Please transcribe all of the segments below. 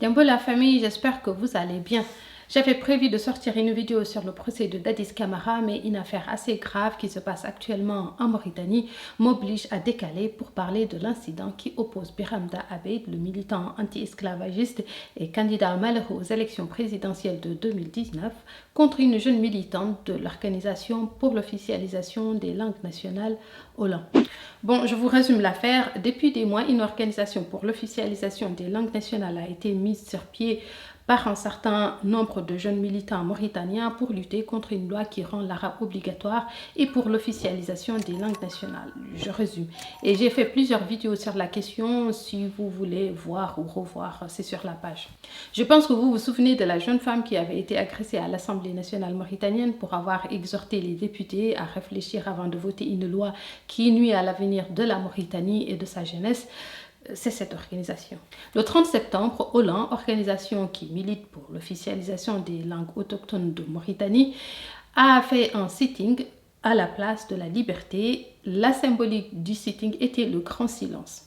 Dembo la famille, j'espère que vous allez bien. J'avais prévu de sortir une vidéo sur le procès de Dadis Camara, mais une affaire assez grave qui se passe actuellement en Mauritanie m'oblige à décaler pour parler de l'incident qui oppose Biram Da Abeid, le militant anti-esclavagiste et candidat malheureux aux élections présidentielles de 2019, contre une jeune militante de l'Organisation pour l'officialisation des langues nationales Olan. Bon, je vous résume l'affaire. Depuis des mois, une organisation pour l'officialisation des langues nationales a été mise sur pied par un certain nombre de jeunes militants mauritaniens pour lutter contre une loi qui rend l'arabe obligatoire et pour l'officialisation des langues nationales. Je résume. Et j'ai fait plusieurs vidéos sur la question. Si vous voulez voir ou revoir, c'est sur la page. Je pense que vous vous souvenez de la jeune femme qui avait été agressée à l'Assemblée nationale mauritanienne pour avoir exhorté les députés à réfléchir avant de voter une loi qui nuit à l'avenir de la Mauritanie et de sa jeunesse. C'est cette organisation. Le 30 septembre, Olan, organisation qui milite pour l'officialisation des langues autochtones de Mauritanie, a fait un sitting à la place de la Liberté. La symbolique du sitting était le grand silence.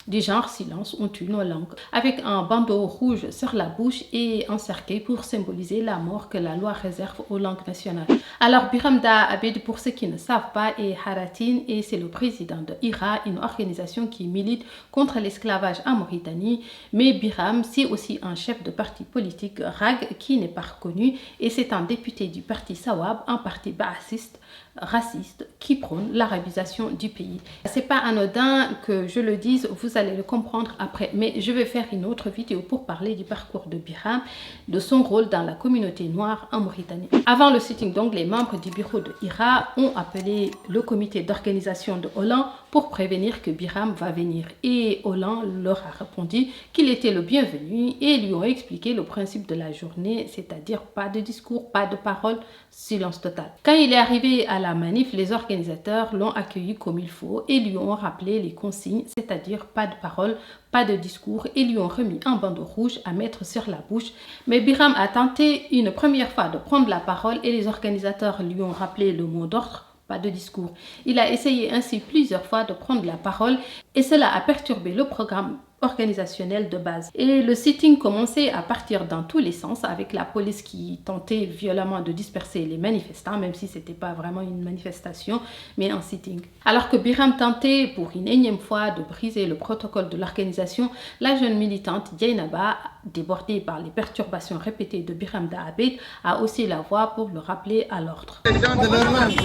Du genre silence, on tue nos langues, avec un bandeau rouge sur la bouche et un cercueil pour symboliser la mort que la loi réserve aux langues nationales. Alors Biram Da Abeid, pour ceux qui ne savent pas, est Haratin et c'est le président de IRA, une organisation qui milite contre l'esclavage en Mauritanie. Mais Biram, c'est aussi un chef de parti politique RAG qui n'est pas reconnu et c'est un député du parti Sawab, un parti baassiste, raciste, qui prône l'arabisation du pays. C'est pas anodin que je le dise, vous allez le comprendre après, mais je vais faire une autre vidéo pour parler du parcours de Biram, de son rôle dans la communauté noire en Mauritanie. Avant le sitting, donc, les membres du bureau de IRA ont appelé le comité d'organisation de Olan pour prévenir que Biram va venir. Et Olan leur a répondu qu'il était le bienvenu et lui ont expliqué le principe de la journée, c'est-à-dire pas de discours, pas de parole, silence total. Quand il est arrivé à la manif, les organisateurs l'ont accueilli comme il faut et lui ont rappelé les consignes, c'est-à-dire pas de parole, pas de discours, et lui ont remis un bandeau rouge à mettre sur la bouche. Mais Biram a tenté une première fois de prendre la parole et les organisateurs lui ont rappelé le mot d'ordre. Pas de discours. Il a essayé ainsi plusieurs fois de prendre la parole et cela a perturbé le programme organisationnel de base. Et le sitting commençait à partir dans tous les sens avec la police qui tentait violemment de disperser les manifestants, même si c'était pas vraiment une manifestation, mais un sitting. Alors que Biram tentait pour une énième fois de briser le protocole de l'organisation, la jeune militante Dieynaba, débordée par les perturbations répétées de Biram Da Abeid, a haussé la voix pour le rappeler à l'ordre. Les gens de leur langue,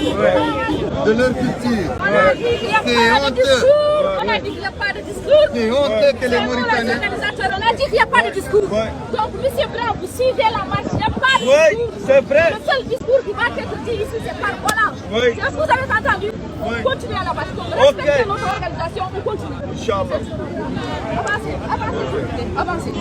de leur culture. C'est honteux. On a dit qu'il n'y a pas de discours. C'est honteux que les Mauritaniens. On a dit qu'il n'y a pas de discours. Donc, monsieur Blanc, vous suivez la marche, il n'y a pas de discours. C'est vrai. Le seul discours qui va être dit ici, c'est par Olan. Oui. Vous avez entendu? Continuez à la marche. Respectez notre organisation, on continue. Inch'Allah. Avancez, avancez,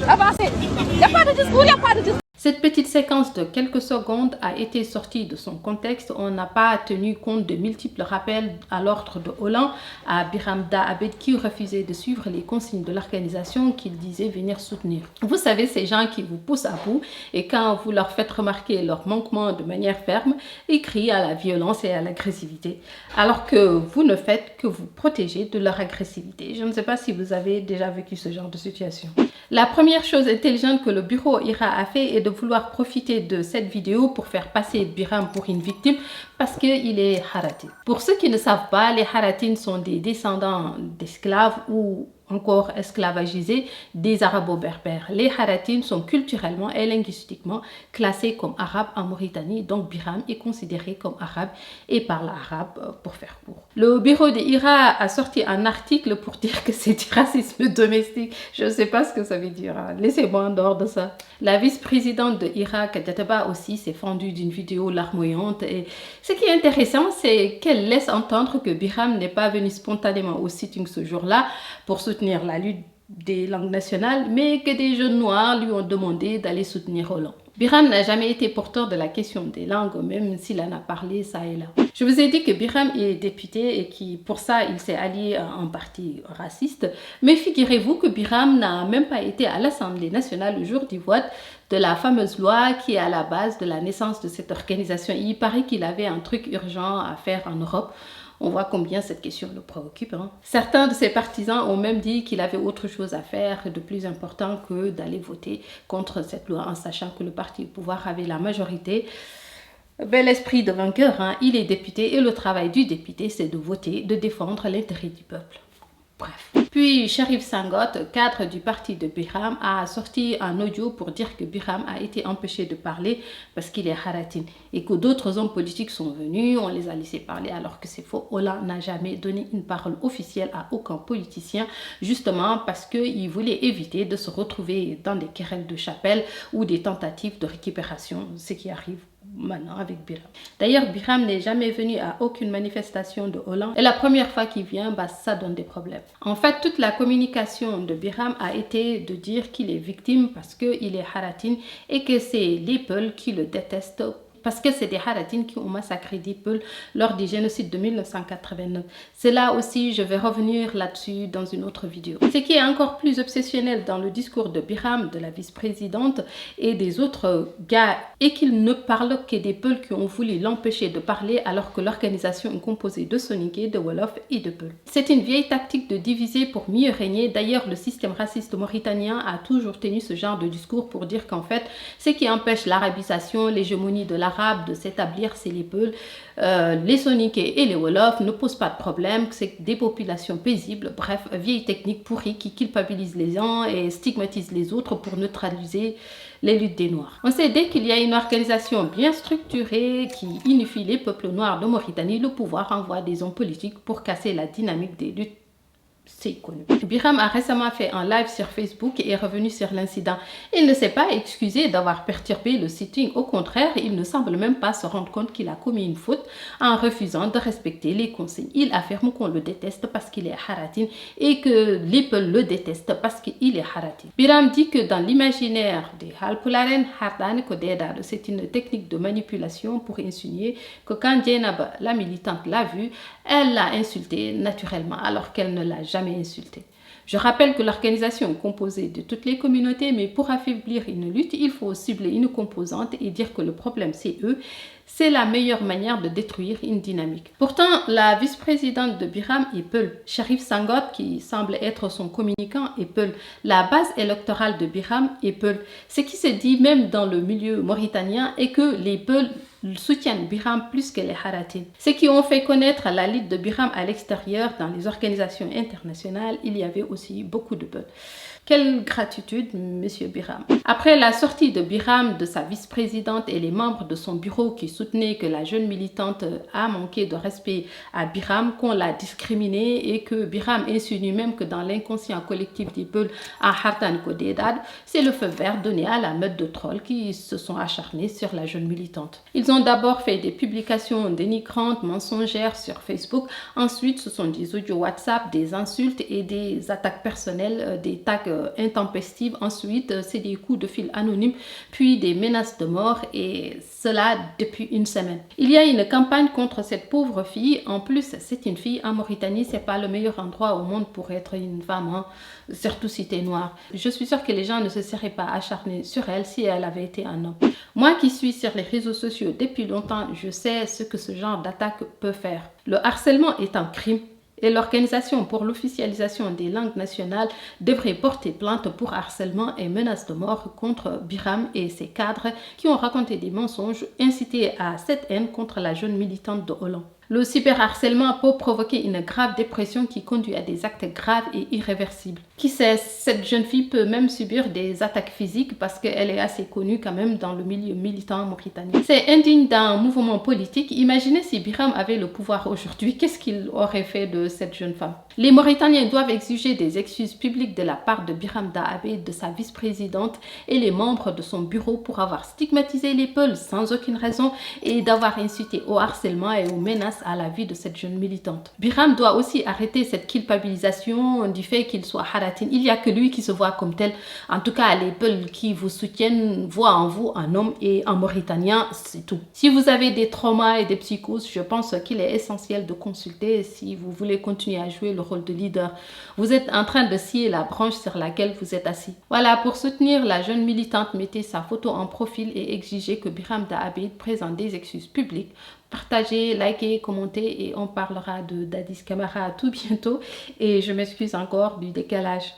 avancez. Il n'y a pas de discours, il n'y a pas de discours. Cette petite séquence de quelques secondes a été sortie de son contexte. On n'a pas tenu compte de multiples rappels à l'ordre de Olan à Biram Da Abeid qui refusait de suivre les consignes de l'organisation qu'il disait venir soutenir. Vous savez, ces gens qui vous poussent à bout et quand vous leur faites remarquer leur manquement de manière ferme, ils crient à la violence et à l'agressivité, alors que vous ne faites que vous protéger de leur agressivité. Je ne sais pas si vous avez déjà vécu ce genre de situation. La première chose intelligente que le bureau IRA a fait est de vouloir profiter de cette vidéo pour faire passer Biram pour une victime parce qu'il est Haratin. Pour ceux qui ne savent pas, les Haratines sont des descendants d'esclaves ou encore esclavagisés des arabo-berbères. Les Haratines sont culturellement et linguistiquement classés comme arabes en Mauritanie, donc Biram est considéré comme arabe et parle arabe pour faire court. Le bureau de IRA a sorti un article pour dire que c'est du racisme domestique. Je ne sais pas ce que ça veut dire, laissez-moi en dehors de ça. La vice-présidente de IRA, Kadiataba aussi, s'est fendue d'une vidéo larmoyante et ce qui est intéressant, c'est qu'elle laisse entendre que Biram n'est pas venu spontanément au sitting ce jour-là pour soutenir la lutte des langues nationales, mais que des jeunes noirs lui ont demandé d'aller soutenir Olan. Biram n'a jamais été porteur de la question des langues, même s'il en a parlé ça et là. Je vous ai dit que Biram est député et qui, pour ça, il s'est allié à un parti raciste. Mais figurez-vous que Biram n'a même pas été à l'Assemblée nationale le jour du vote de la fameuse loi qui est à la base de la naissance de cette organisation. Il paraît qu'il avait un truc urgent à faire en Europe. On voit combien cette question le préoccupe. Certains de ses partisans ont même dit qu'il avait autre chose à faire de plus important que d'aller voter contre cette loi en sachant que le parti au pouvoir avait la majorité. Bel esprit de vainqueur, il est député et le travail du député c'est de voter, de défendre l'intérêt du peuple. Bref. Puis Cherif Sangote, cadre du parti de Biram, a sorti un audio pour dire que Biram a été empêché de parler parce qu'il est Haratin et que d'autres hommes politiques sont venus, on les a laissés parler alors que c'est faux. Hollande n'a jamais donné une parole officielle à aucun politicien justement parce qu'il voulait éviter de se retrouver dans des querelles de chapelle ou des tentatives de récupération, ce qui arrive maintenant avec Biram. D'ailleurs, Biram n'est jamais venu à aucune manifestation de Hollande et la première fois qu'il vient, ça donne des problèmes. En fait, toute la communication de Biram a été de dire qu'il est victime parce qu'il est Haratin et que c'est les Peuls qui le détestent parce que c'est des Haratines qui ont massacré des Peuls lors du génocide de 1989. C'est là aussi, je vais revenir là-dessus dans une autre vidéo. Ce qui est encore plus obsessionnel dans le discours de Biram, de la vice-présidente et des autres gars, est qu'il ne parle que des Peuls qui ont voulu l'empêcher de parler alors que l'organisation est composée de Soninké, de Wolof et de Peuls. C'est une vieille tactique de diviser pour mieux régner. D'ailleurs, le système raciste mauritanien a toujours tenu ce genre de discours pour dire qu'en fait, ce qui empêche l'arabisation, l'hégémonie de l'arabe de s'établir, c'est les Peuls. Les Soninké et les Wolof ne posent pas de problème, c'est des populations paisibles. Bref, vieille technique pourrie qui culpabilise les uns et stigmatise les autres pour neutraliser les luttes des Noirs. On sait dès qu'il y a une organisation bien structurée qui unifie les peuples noirs de Mauritanie, le pouvoir envoie des hommes politiques pour casser la dynamique des luttes. C'est connu. Biram a récemment fait un live sur Facebook et est revenu sur l'incident. Il ne s'est pas excusé d'avoir perturbé le sitting. Au contraire, il ne semble même pas se rendre compte qu'il a commis une faute en refusant de respecter les consignes. Il affirme qu'on le déteste parce qu'il est Haratin et que les Peuls le détestent parce qu'il est Haratin. Biram dit que dans l'imaginaire des Halpularen, Hardan Kodedad, c'est une technique de manipulation pour insinuer que quand Djenab, la militante, l'a vu, elle l'a insulté naturellement alors qu'elle ne l'a jamais insulté. Je rappelle que l'organisation est composée de toutes les communautés, mais pour affaiblir une lutte, il faut cibler une composante et dire que le problème c'est eux. C'est la meilleure manière de détruire une dynamique. Pourtant, la vice-présidente de Biram est Peul. Cherif Sangote, qui semble être son communicant, est Peul. La base électorale de Biram est Peul. Ce qui se dit même dans le milieu mauritanien est que les Peuls soutiennent Biram plus que les Haratines. Ceux qui ont fait connaître la lutte de Biram à l'extérieur dans les organisations internationales, il y avait aussi beaucoup de Peuls. Quelle gratitude, monsieur Biram. Après la sortie de Biram, de sa vice-présidente et les membres de son bureau qui soutenaient que la jeune militante a manqué de respect à Biram, qu'on l'a discriminée et que Biram insinue même que dans l'inconscient collectif des Peuls à Hardan Kodedad, c'est le feu vert donné à la meute de trolls qui se sont acharnés sur la jeune militante. Ils ont d'abord fait des publications dénigrantes, mensongères sur Facebook. Ensuite, ce sont des audios WhatsApp, des insultes et des attaques personnelles, des tags intempestives. Ensuite, c'est des coups de fil anonymes, puis des menaces de mort et cela depuis une semaine. Il y a une campagne contre cette pauvre fille. En plus, c'est une fille en Mauritanie, c'est pas le meilleur endroit au monde pour être une femme, surtout si t'es noire. Je suis sûre que les gens ne se seraient pas acharnés sur elle si elle avait été un homme. Moi qui suis sur les réseaux sociaux depuis longtemps, je sais ce que ce genre d'attaque peut faire. Le harcèlement est un crime. Et l'Organisation pour l'officialisation des langues nationales devrait porter plainte pour harcèlement et menaces de mort contre Biram et ses cadres qui ont raconté des mensonges incités à cette haine contre la jeune militante de Hollande. Le cyberharcèlement peut provoquer une grave dépression qui conduit à des actes graves et irréversibles. Qui sait, cette jeune fille peut même subir des attaques physiques parce qu'elle est assez connue quand même dans le milieu militant mauritanien. C'est indigne d'un mouvement politique. Imaginez si Biram avait le pouvoir aujourd'hui, qu'est-ce qu'il aurait fait de cette jeune femme? Les Mauritaniens doivent exiger des excuses publiques de la part de Biram Dahabé, de sa vice-présidente et les membres de son bureau pour avoir stigmatisé les Peuls sans aucune raison et d'avoir incité au harcèlement et aux menaces à la vie de cette jeune militante. Biram doit aussi arrêter cette culpabilisation du fait qu'il soit Haratin. Il n'y a que lui qui se voit comme tel. En tout cas, les Peuls qui vous soutiennent voient en vous un homme et un Mauritanien, c'est tout. Si vous avez des traumas et des psychoses, je pense qu'il est essentiel de consulter si vous voulez continuer à jouer le rôle de leader. Vous êtes en train de scier la branche sur laquelle vous êtes assis. Voilà, pour soutenir la jeune militante, mettez sa photo en profil et exigez que Biram Dahabé présente des excuses publiques Partagez, likez, commentez et on parlera de Dadis Camara tout bientôt. Et je m'excuse encore du décalage.